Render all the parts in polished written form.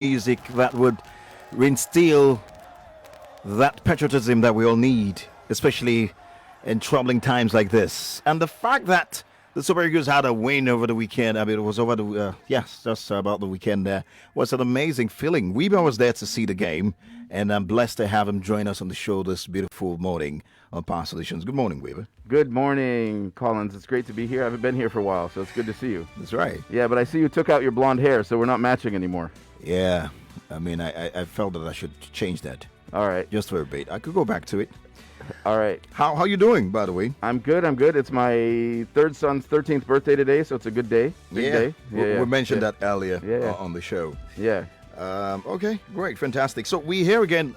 music that would reinstill that patriotism that we all need, especially in troubling times like this. And the fact that the Super Eagles had a win over the weekend, I mean, it was over the, yes, just about the weekend there, was an amazing feeling. Wiebe was there to see the game, and I'm blessed to have him join us on the show this beautiful morning on Power Solutions. Good morning, Wiebe. Good morning, Collins. It's great to be here. I haven't been here for a while, so it's good to see you. That's right. Yeah, but I see you took out your blonde hair, so we're not matching anymore. Yeah, I mean, I felt that I should change that. All right. Just for a bit. I could go back to it. All right. How you doing, by the way? I'm good. It's my third son's 13th birthday today, so it's a good day. Big day. We mentioned that earlier Yeah. on the show. Yeah. Okay, great, fantastic. So we here again,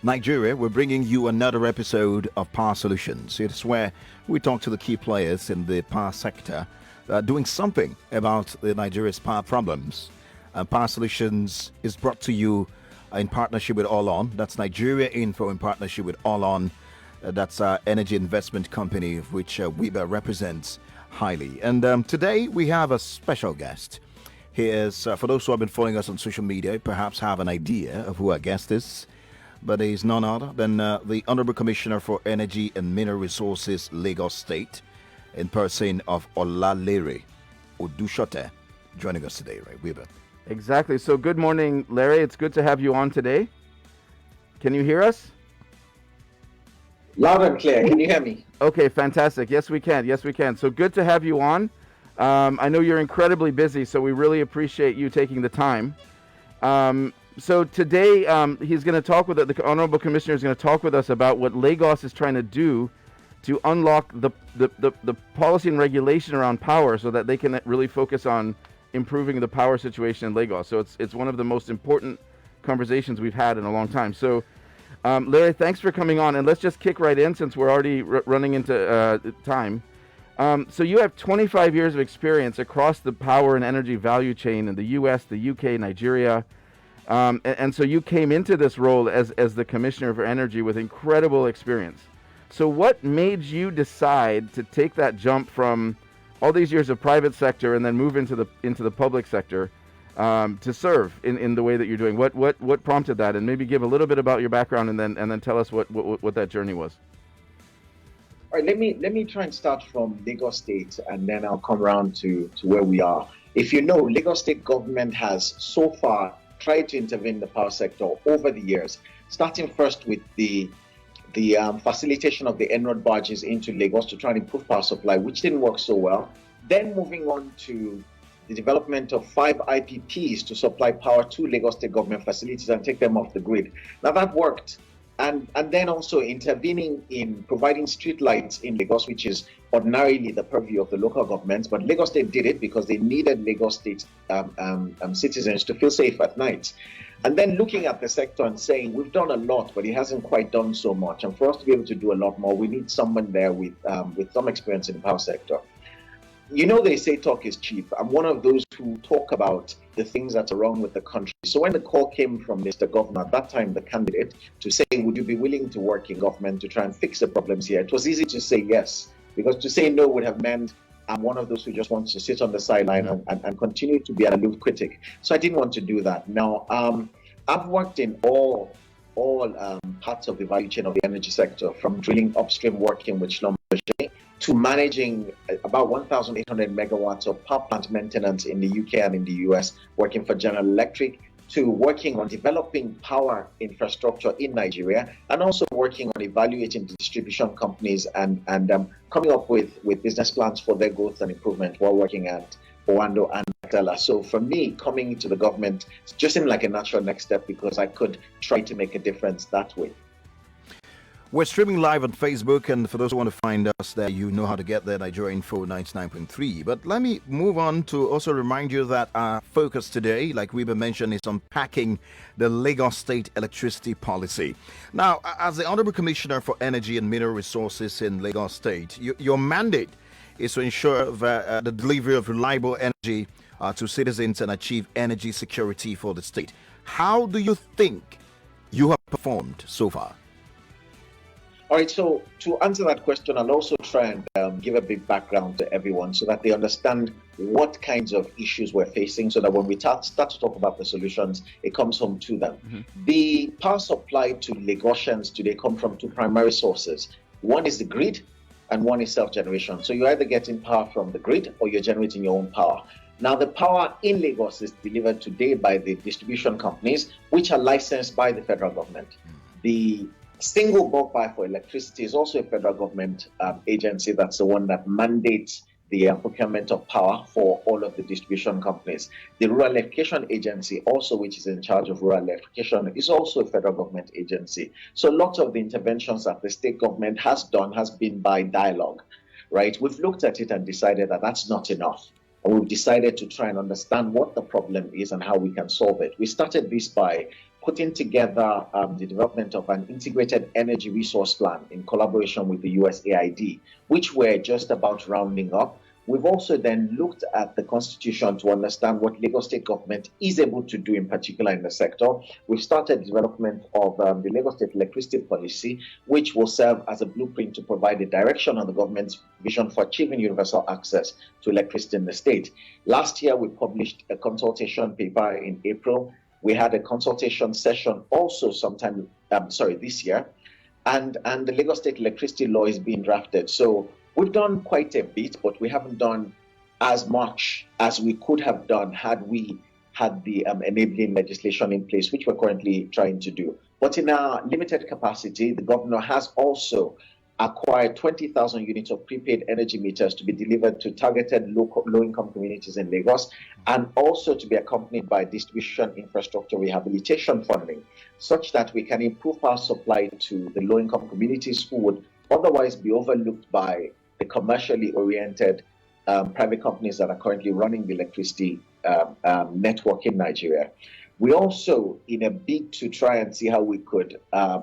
Nigeria. We're bringing you another episode of Power Solutions. It's where we talk to the key players in the power sector, doing something about the Nigeria's power problems. Power Solutions is brought to you in partnership with All On. That's Nigeria Info in partnership with All On. That's our energy investment company, which Wiebe represents highly. And today we have a special guest. He is, for those who have been following us on social media, perhaps have an idea of who our guest is. But he's none other than the Honorable Commissioner for Energy and Mineral Resources, Lagos State, in person of Olalere, Odusote, joining us today, right, Wiebe? Exactly. So good morning, Larry. It's good to have you on today. Can you hear us? Loud and clear. Can you hear me? Okay, fantastic. Yes, we can. Yes, we can. So good to have you on. I know you're incredibly busy, so we really appreciate you taking the time. So today, he's going to talk with the Honorable Commissioner is going to talk with us about what Lagos is trying to do to unlock the policy and regulation around power so that they can really focus on improving the power situation in Lagos. So it's one of the most important conversations we've had in a long time. So, Larry, thanks for coming on, and let's just kick right in since we're already running into time. So you have 25 years of experience across the power and energy value chain in the U.S., the U.K., Nigeria, and so you came into this role as the Commissioner for Energy with incredible experience. So what made you decide to take that jump from all these years of private sector and then move into the public sector to serve in the way that you're doing? What prompted that? And maybe give a little bit about your background and then tell us what that journey was. All right, let me try and start from Lagos State, and then I'll come around to where we are. If you know, Lagos State government has so far tried to intervene in the power sector over the years, starting first with the facilitation of the Enroad barges into Lagos to try and improve power supply, which didn't work so well. Then moving on to the development of 5 IPPs to supply power to Lagos State government facilities and take them off the grid. Now that worked. And then also intervening in providing street lights in Lagos, which is ordinarily the purview of the local governments. But Lagos State did it because they needed Lagos State citizens to feel safe at night. And then looking at the sector and saying, we've done a lot, but it hasn't quite done so much. And for us to be able to do a lot more, we need someone there with some experience in the power sector. You know, they say talk is cheap. I'm one of those who talk about the things that are wrong with the country. So when the call came from Mr. Governor, at that time the candidate, to say, would you be willing to work in government to try and fix the problems here? It was easy to say yes, because to say no would have meant I'm one of those who just wants to sit on the sideline and continue to be an aloof critic. So I didn't want to do that. Now, I've worked in all parts of the value chain of the energy sector, from drilling upstream, working with Schlumberger, to managing about 1,800 megawatts of power plant maintenance in the UK and in the US, working for General Electric, to working on developing power infrastructure in Nigeria, and also working on evaluating the distribution companies and coming up with business plans for their growth and improvement while working at Owando and Stella. So for me, coming into the government just seemed like a natural next step because I could try to make a difference that way. We're streaming live on Facebook, and for those who want to find us there, you know how to get there, Nigeria Info 99.3. But let me move on to also remind you that our focus today, like Wiebe mentioned, is unpacking the Lagos State electricity policy. Now, as the Honorable Commissioner for Energy and Mineral Resources in Lagos State, your mandate is to ensure that the delivery of reliable energy to citizens and achieve energy security for the state. How do you think you have performed so far? All right, so to answer that question, I'll also try and give a big background to everyone so that they understand what kinds of issues we're facing, so that when we start to talk about the solutions, it comes home to them. Mm-hmm. The power supply to Lagosians today come from two primary sources. One is the grid, and one is self-generation. So you're either getting power from the grid or you're generating your own power. Now, the power in Lagos is delivered today by the distribution companies, which are licensed by the federal government. The single bulk buy for electricity is also a federal government agency. That's the one that mandates the procurement of power for all of the distribution companies. The Rural Electrification Agency also, which is in charge of rural electrification, is also a federal government agency. So lots of the interventions that the state government has done has been by dialogue, right? We've looked at it and decided that that's not enough. And we've decided to try and understand what the problem is and how we can solve it. We started this by putting together the development of an integrated energy resource plan in collaboration with the USAID, which we're just about rounding up. We've also then looked at the Constitution to understand what Lagos State government is able to do, in particular in the sector. We've started development of the Lagos State electricity policy, which will serve as a blueprint to provide a direction on the government's vision for achieving universal access to electricity in the state. Last year, we published a consultation paper in April. We had a consultation session also this year, and the Lagos State electricity law is being drafted. So we've done quite a bit, but we haven't done as much as we could have done had we had the enabling legislation in place, which we're currently trying to do. But in our limited capacity, the governor has also acquired 20,000 units of prepaid energy meters to be delivered to targeted low-income communities in Lagos, and also to be accompanied by distribution infrastructure rehabilitation funding, such that we can improve power supply to the low-income communities who would otherwise be overlooked by the commercially oriented private companies that are currently running the electricity network in Nigeria. We also, in a bid to try and see how we could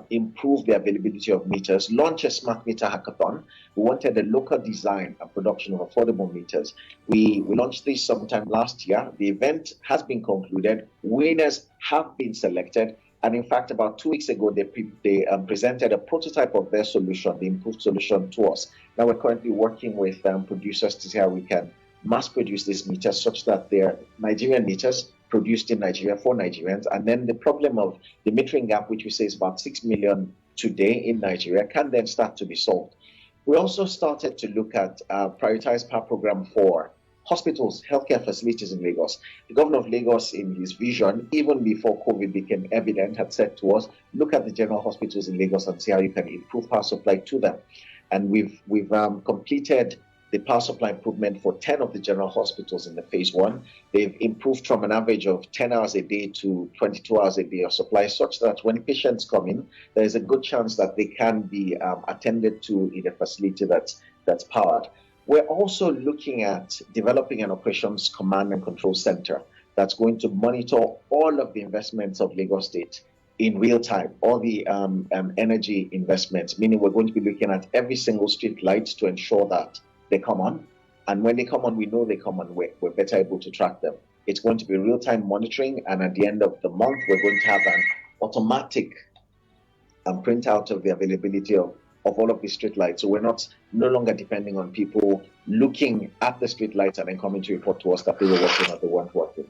improve the availability of meters, launch a smart meter hackathon. We wanted a local design and production of affordable meters. We launched this sometime last year. The event has been concluded. Winners have been selected. And in fact, about 2 weeks ago, they presented a prototype of their solution, the improved solution, to us. Now we're currently working with producers to see how we can mass produce these meters such that they're Nigerian meters produced in Nigeria for Nigerians. And then the problem of the metering gap, which we say is about 6 million today in Nigeria, can then start to be solved. We also started to look at a prioritized power program for hospitals, healthcare facilities in Lagos. The governor of Lagos, in his vision, even before COVID became evident, had said to us, look at the general hospitals in Lagos and see how you can improve power supply to them. And we've completed the power supply improvement for 10 of the general hospitals in the phase one. They've improved from an average of 10 hours a day to 22 hours a day of supply, such that when patients come in, there is a good chance that they can be attended to in a facility that's powered. We're also looking at developing an operations command and control center that's going to monitor all of the investments of Lagos State in real time, all the energy investments, meaning we're going to be looking at every single street light to ensure that they come on. And when they come on, we know they come on, we're better able to track them. It's going to be real-time monitoring, and at the end of the month, we're going to have an automatic printout of the availability of all of the street lights. So we're no longer depending on people looking at the street lights and then coming to report to us that they were working or they weren't working.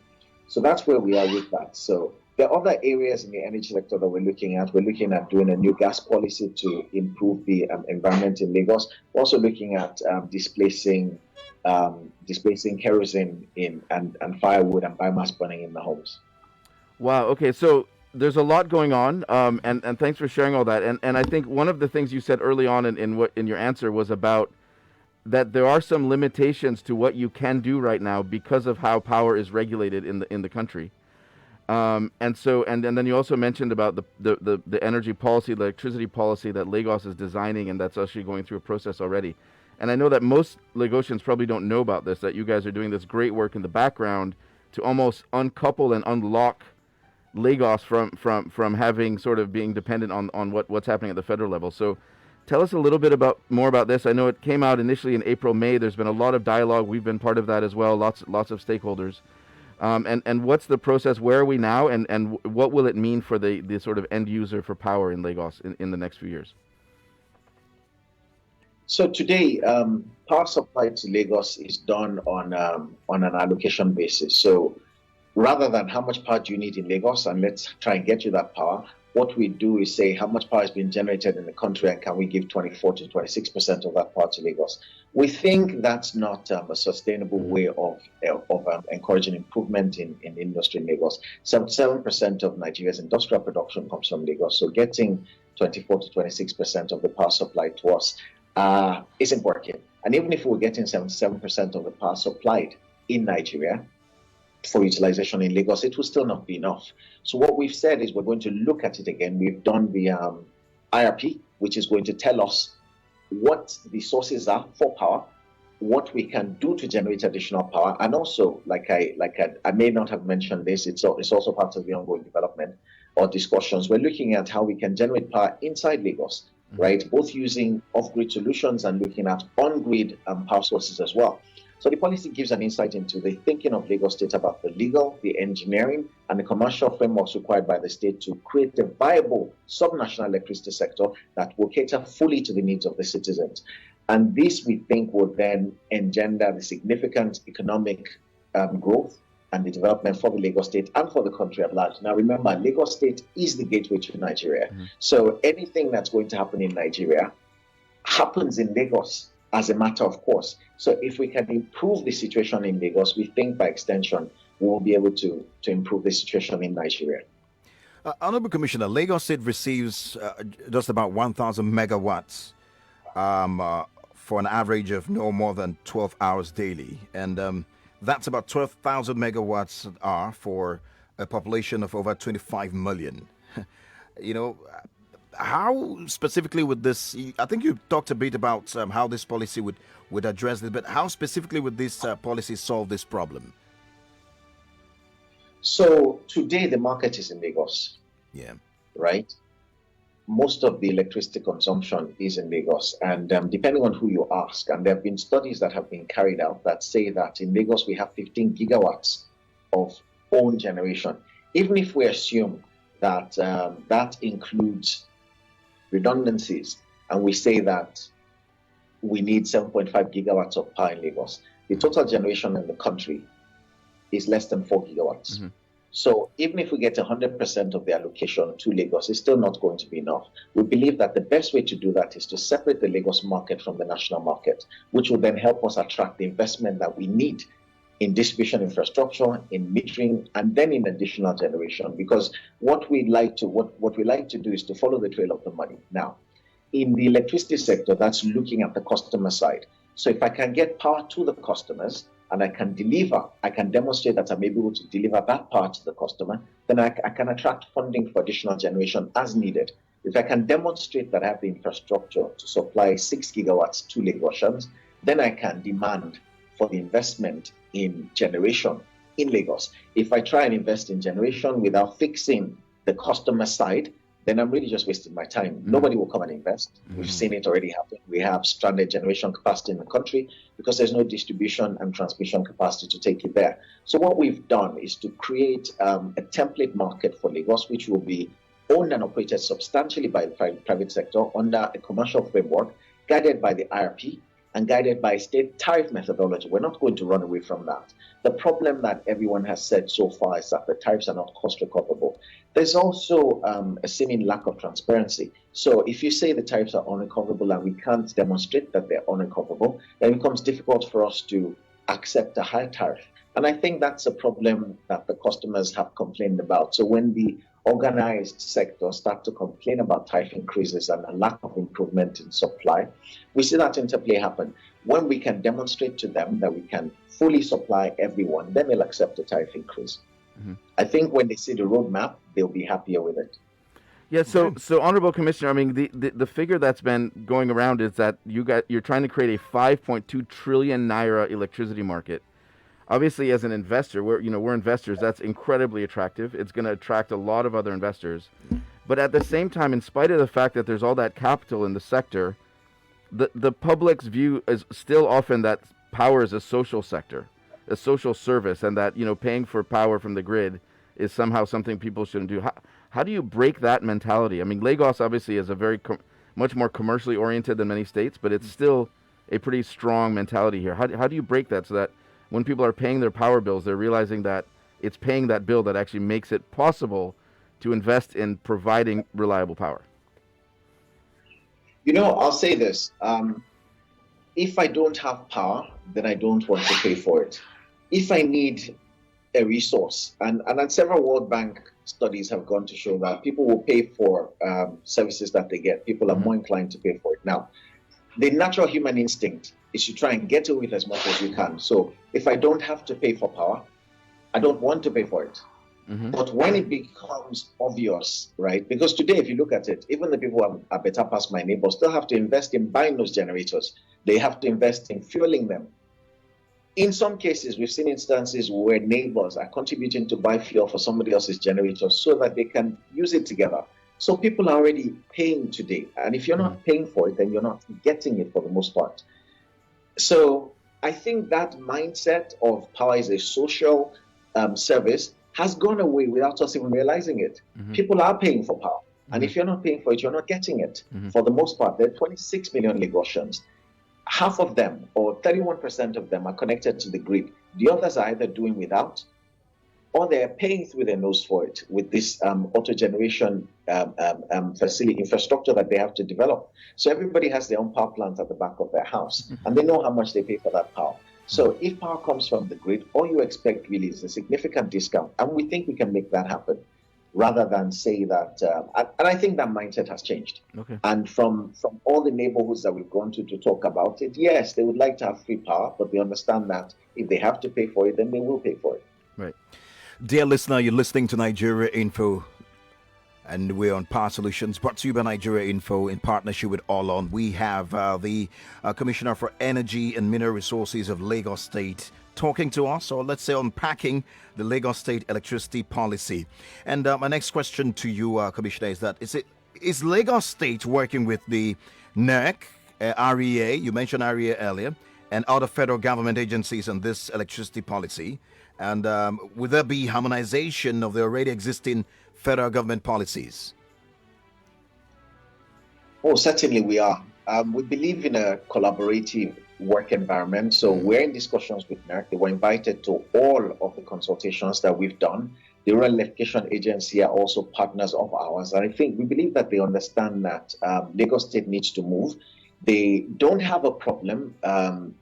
So that's where we are with that. So there are other areas in the energy sector that we're looking at. We're looking at doing a new gas policy to improve the environment in Lagos. We're also looking at displacing kerosene and firewood and biomass burning in the homes. Wow. Okay. So there's a lot going on, and thanks for sharing all that. And I think one of the things you said early on in your answer was about that there are some limitations to what you can do right now because of how power is regulated in the country. And then you also mentioned about the energy policy, the electricity policy that Lagos is designing, and that's actually going through a process already. And I know that most Lagosians probably don't know about this, that you guys are doing this great work in the background to almost uncouple and unlock Lagos from having sort of being dependent on what's happening at the federal level. So tell us a little bit more about this. I know it came out initially in April, May. There's been a lot of dialogue. We've been part of that as well, lots of stakeholders. And what's the process? Where are we now? And what will it mean for the sort of end user for power in Lagos in the next few years? So today, power supply to Lagos is done on an allocation basis. So rather than how much power do you need in Lagos and let's try and get you that power, what we do is say how much power is being generated in the country and can we give 24 to 26% of that power to Lagos. We think that's not a sustainable way of encouraging improvement in industry in Lagos. 77% of Nigeria's industrial production comes from Lagos, so getting 24 to 26% of the power supply to us isn't working. And even if we're getting 77% of the power supplied in Nigeria for utilization in Lagos, it will still not be enough. So what we've said is we're going to look at it again. We've done the IRP, which is going to tell us what the sources are for power, what we can do to generate additional power, and also, like I may not have mentioned this, it's also part of the ongoing development or discussions. We're looking at how we can generate power inside Lagos, right? Both using off-grid solutions and looking at on-grid power sources as well. So the policy gives an insight into the thinking of Lagos State about the legal, the engineering, and the commercial frameworks required by the state to create a viable subnational electricity sector that will cater fully to the needs of the citizens. And this, we think, will then engender the significant economic growth and the development for the Lagos State and for the country at large. Now, remember, Lagos State is the gateway to Nigeria. So anything that's going to happen in Nigeria happens in Lagos as a matter of course. So if we can improve the situation in Lagos, we think by extension, we will be able to improve the situation in Nigeria. Honorable Commissioner, Lagos State receives just about 1,000 megawatts for an average of no more than 12 hours daily. And that's about 12,000 megawatts are for a population of over 25 million. You know, how specifically would this, I think you talked a bit about how this policy would address this, but how specifically would this policy solve this problem? So today the market is in Lagos. Yeah. Right? Most of the electricity consumption is in Lagos. And depending on who you ask, and there have been studies that have been carried out that say that in Lagos we have 15 gigawatts of own generation. Even if we assume that that includes redundancies, and we say that we need 7.5 gigawatts of power in Lagos, the total generation in the country is less than 4 gigawatts. So even if we get 100% of the allocation to Lagos, it's still not going to be enough. We believe that the best way to do that is to separate the Lagos market from the national market, which will then help us attract the investment that we need in distribution infrastructure, in metering, and then in additional generation. Because what we like to do is to follow the trail of the money. Now, in the electricity sector, that's looking at the customer side. So if I can get power to the customers and I can demonstrate that I'm able to deliver that power to the customer, then I can attract funding for additional generation as needed. If I can demonstrate that I have the infrastructure to supply 6 gigawatts to Lagosians, then I can demand for the investment in generation in Lagos. If I try and invest in generation without fixing the customer side, then I'm really just wasting my time. Nobody will come and invest. We've seen it already happen. We have stranded generation capacity in the country because there's no distribution and transmission capacity to take it there. So what we've done is to create a template market for Lagos, which will be owned and operated substantially by the private sector under a commercial framework, guided by the IRP, and guided by state tariff methodology. We're not going to run away from that. The problem that everyone has said so far is that the tariffs are not cost recoverable. There's also a seeming lack of transparency. So if you say the tariffs are unrecoverable and we can't demonstrate that they're unrecoverable, then it becomes difficult for us to accept a higher tariff. And I think that's a problem that the customers have complained about. So when the organized sector start to complain about tariff increases and a lack of improvement in supply, we see that interplay happen. When we can demonstrate to them that we can fully supply everyone, then they'll accept the tariff increase. I think when they see the roadmap, they'll be happier with it. Yeah, so Honorable Commissioner, I mean, the figure that's been going around is that you're trying to create a 5.2 trillion naira electricity market. Obviously, as an investor, we're investors. That's incredibly attractive. It's going to attract a lot of other investors. But at the same time, in spite of the fact that there's all that capital in the sector, the public's view is still often that power is a social sector, a social service, and that paying for power from the grid is somehow something people shouldn't do. How do you break that mentality? I mean, Lagos obviously is a very much more commercially oriented than many states, but it's still a pretty strong mentality here. How do you break that so that when people are paying their power bills, they're realizing that it's paying that bill that actually makes it possible to invest in providing reliable power? I'll say this. If I don't have power, then I don't want to pay for it. If I need a resource, and several World Bank studies have gone to show that people will pay for services that they get. People are more inclined to pay for it. Now, the natural human instinct is to try and get away with as much as you can. So if I don't have to pay for power, I don't want to pay for it. But when it becomes obvious, right? Because today, if you look at it, even the people who are better past my neighbors still have to invest in buying those generators. They have to invest in fueling them. In some cases, we've seen instances where neighbors are contributing to buy fuel for somebody else's generator so that they can use it together. So people are already paying today. And if you're not paying for it, then you're not getting it for the most part. So I think that mindset of power is a social service has gone away without us even realizing it. People are paying for power. And if you're not paying for it, you're not getting it. For the most part, there are 26 million Lagosians. Half of them, or 31% of them, are connected to the grid. The others are either doing without, or they're paying through their nose for it with this auto-generation facility infrastructure that they have to develop. So everybody has their own power plant at the back of their house, and they know how much they pay for that power. So if power comes from the grid, all you expect really is a significant discount. And we think we can make that happen rather than say that. And I think that mindset has changed. Okay. And from all the neighborhoods that we've gone to talk about it, yes, they would like to have free power, but they understand that if they have to pay for it, then they will pay for it. Right. Dear listener, you're listening to Nigeria Info, and we're on Power Solutions, brought to you by Nigeria Info in partnership with Olon. We have the Commissioner for Energy and Mineral Resources of Lagos State talking to us, or let's say unpacking the Lagos State electricity policy. And my next question to you, Commissioner, is that is Lagos State working with the NERC, REA, you mentioned REA earlier, and other federal government agencies on this electricity policy? And will there be harmonization of the already existing federal government policies? Oh, certainly we are. We believe in a collaborative work environment. So we're in discussions with NERC. They were invited to all of the consultations that we've done. The Rural Electrification Agency are also partners of ours. And I think we believe that they understand that Lagos State needs to move. They don't have a problem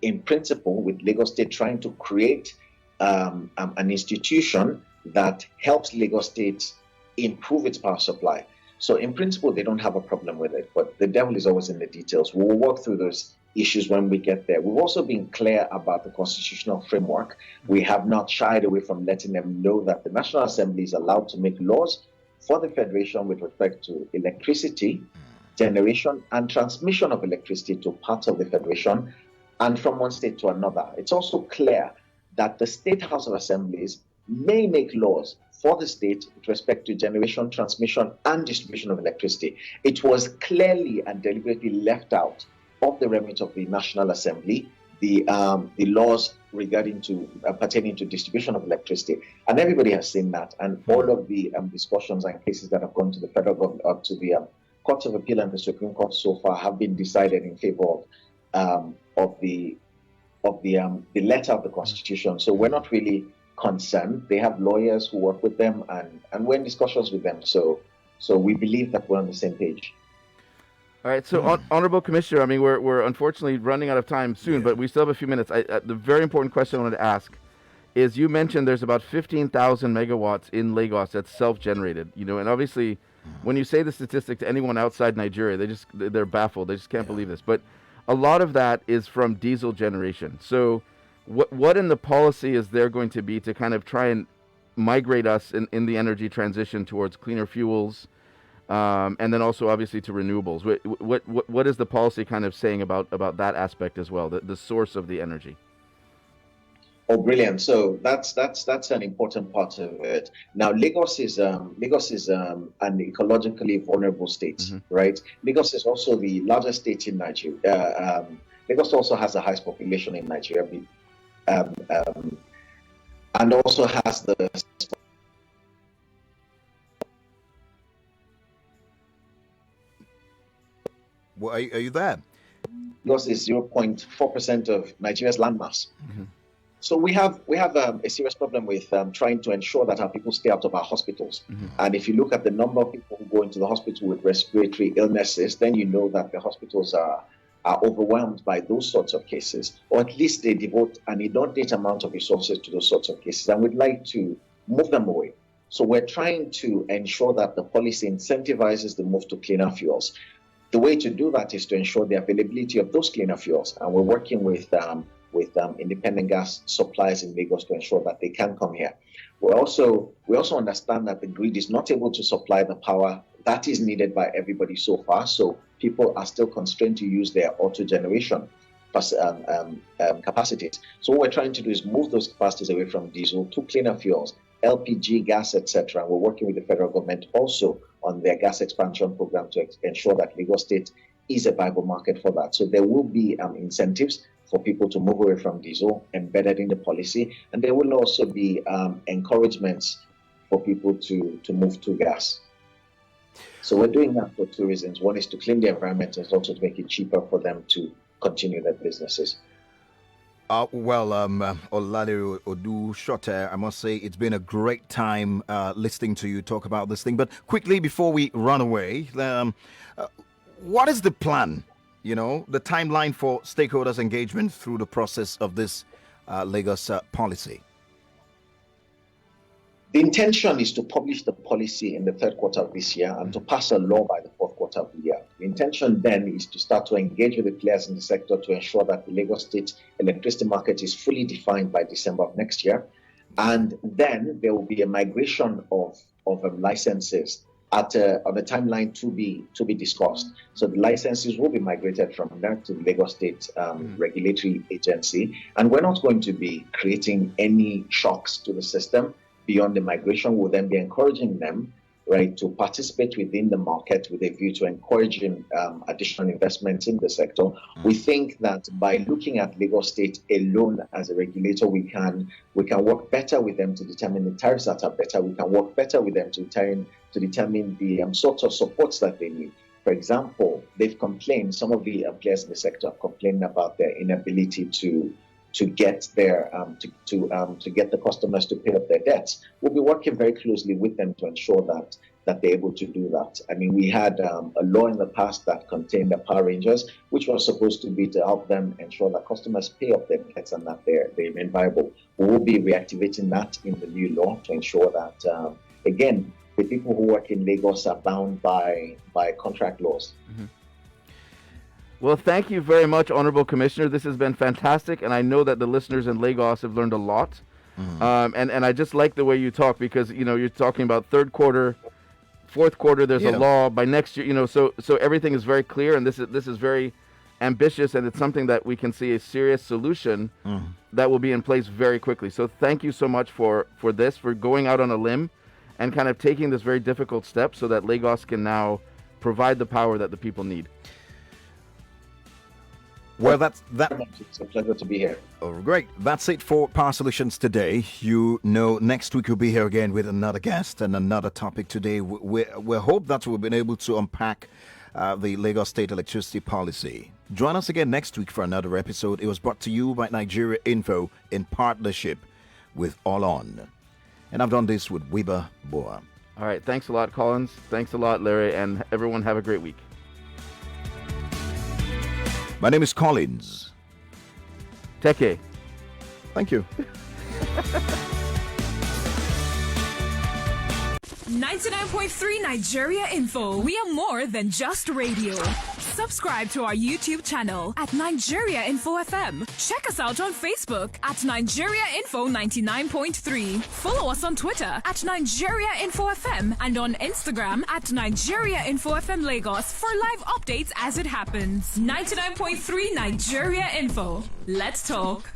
in principle with Lagos State trying to create an institution that helps Lagos State improve its power supply. So in principle, they don't have a problem with it, but the devil is always in the details. We'll work through those issues when we get there. We've also been clear about the constitutional framework. We have not shied away from letting them know that the National Assembly is allowed to make laws for the Federation with respect to electricity, generation and transmission of electricity to parts of the Federation and from one state to another. It's also clear that the State House of Assemblies may make laws for the state with respect to generation, transmission, and distribution of electricity. It was clearly and deliberately left out of the remit of the National Assembly, the laws regarding to pertaining to distribution of electricity, and everybody has seen that. And all of the discussions and cases that have gone to the federal government, to the Courts of Appeal and the Supreme Court so far have been decided in favor of the letter of the Constitution. So we're not really concerned. They have lawyers who work with them, and we're in discussions with them. So we believe that we're on the same page. All right, so Honorable Commissioner, I mean, we're unfortunately running out of time soon, but we still have a few minutes. The very important question I wanted to ask is, you mentioned there's about 15,000 megawatts in Lagos that's self-generated, and obviously when you say the statistic to anyone outside Nigeria, they're baffled. They just can't believe this. But a lot of that is from diesel generation. So what in the policy is there going to be to kind of try and migrate us in the energy transition towards cleaner fuels, and then also obviously to renewables? What is the policy kind of saying about that aspect as well, the source of the energy? Oh, brilliant! So that's an important part of it. Now, Lagos is an ecologically vulnerable state, right? Lagos is also the largest state in Nigeria. Lagos also has the highest population in Nigeria, and also has the Well, are you there? Lagos is 0.4% of Nigeria's landmass. So we have a serious problem with trying to ensure that our people stay out of our hospitals. And if you look at the number of people who go into the hospital with respiratory illnesses, then you know that the hospitals are overwhelmed by those sorts of cases, or at least they devote an inordinate amount of resources to those sorts of cases, and we'd like to move them away. So we're trying to ensure that the policy incentivizes the move to cleaner fuels. The way to do that is to ensure the availability of those cleaner fuels, and we're working with independent gas suppliers in Lagos to ensure that they can come here. We also understand that the grid is not able to supply the power that is needed by everybody so far, so people are still constrained to use their auto generation capacities. So what we're trying to do is move those capacities away from diesel to cleaner fuels, LPG, gas, etc. We're working with the federal government also on their gas expansion program to ensure that Lagos State is a viable market for that. So there will be incentives for people to move away from diesel embedded in the policy, and there will also be encouragements for people to move to gas. So we're doing that for two reasons. One is to clean the environment, and also to make it cheaper for them to continue their businesses. Olalere Odusote, I must say it's been a great time listening to you talk about this thing. But quickly, before we run away, what is the plan? You know, the timeline for stakeholders' engagement through the process of this Lagos policy? The intention is to publish the policy in the third quarter of this year and to pass a law by the fourth quarter of the year. The intention then is to start to engage with the players in the sector to ensure that the Lagos State electricity market is fully defined by December of next year. And then there will be a migration of licenses on a timeline to be discussed. So the licenses will be migrated from there to the Lagos State regulatory agency. And we're not going to be creating any shocks to the system beyond the migration. We'll then be encouraging them, right, to participate within the market with a view to encouraging additional investments in the sector. We think that by looking at Lagos State alone as a regulator, we can work better with them to determine the tariffs that are better. We can work better with them to determine the sorts of supports that they need. For example, they've complained, some of the players in the sector have complained about their inability to get their to get the customers to pay up their debts. We'll be working very closely with them to ensure that they're able to do that. I mean, we had a law in the past that contained the Power Rangers, which was supposed to be to help them ensure that customers pay up their debts and that they remain viable. We will be reactivating that in the new law to ensure that, again, the people who work in Lagos are bound by contract laws. Well, thank you very much, Honorable Commissioner. This has been fantastic, and I know that the listeners in Lagos have learned a lot. And I just like the way you talk, because you're talking about third quarter, fourth quarter. There's a law by next year. So everything is very clear, and this is very ambitious, and it's something that we can see a serious solution that will be in place very quickly. So thank you so much for this, for going out on a limb and kind of taking this very difficult step so that Lagos can now provide the power that the people need. Well, that's It's a pleasure to be here. Oh, great. That's it for Power Solutions today. Next week we'll be here again with another guest and another topic. Today we hope that we've been able to unpack the Lagos State electricity policy. Join us again next week for another episode. It was brought to you by Nigeria Info in partnership with All On. And I've done this with Wiebe, Boer. All right. Thanks a lot, Collins. Thanks a lot, Larry. And everyone have a great week. My name is Collins. Teke. Thank you. 99.3 Nigeria Info. We are more than just radio. Subscribe to our YouTube channel at Nigeria Info FM. Check us out on Facebook at Nigeria Info 99.3. Follow us on Twitter at Nigeria Info FM and on Instagram at Nigeria Info FM Lagos for live updates as it happens. 99.3 Nigeria Info. Let's talk.